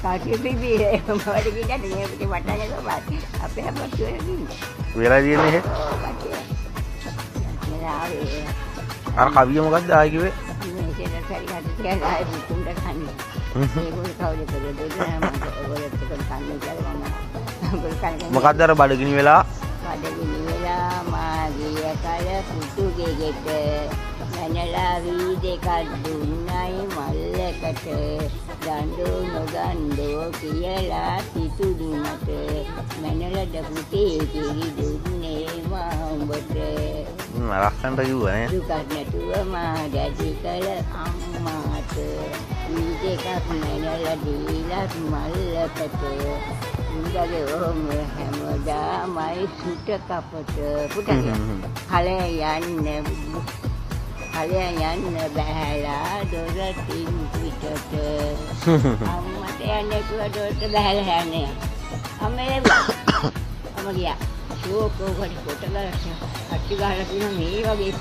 කාටි බිබී මොකද කියන්නේ මේ වටානේ බබා අපේ අපට වෙලා තියෙන්නේ අර කවිය මොකක්ද ආයි කිව්වේ මේකේ සැරියට තියලා ආයි මුකුන්ට කන්නේ ඒගොල්ලෝ කවුද කරන්නේ ඔයගොල්ලෝ කන්නේ කියලා මම මොකක්ද අර බඩගිනි වෙලා මාගේ කල පුතුගේ ගෙට මනලා වී දෙකක් දුන්නයි මල්ලකට දඬු නොදඬෝ කියලා සිතුදුනට මනලද පුතේ කිරි දුන්නේ මාඹට ලස්සනට කිව්වා නේ දුකක් නැතුව මා දැඩි කල අම්මාට වී දෙකක් මනලා දීලා මල්ලකට උන්දගේ ඕම හැමදාමයි සුට කපට පුතේ කලේ යන්න බහැලා දොරටින් පිටට අම්මට යන්නේ දොරට බහැලා යන්නේ අම්මේ අම්ම ගියා ෂෝකෝ කොට කොටලා අටි ගහලා තියෙන මේ වගේ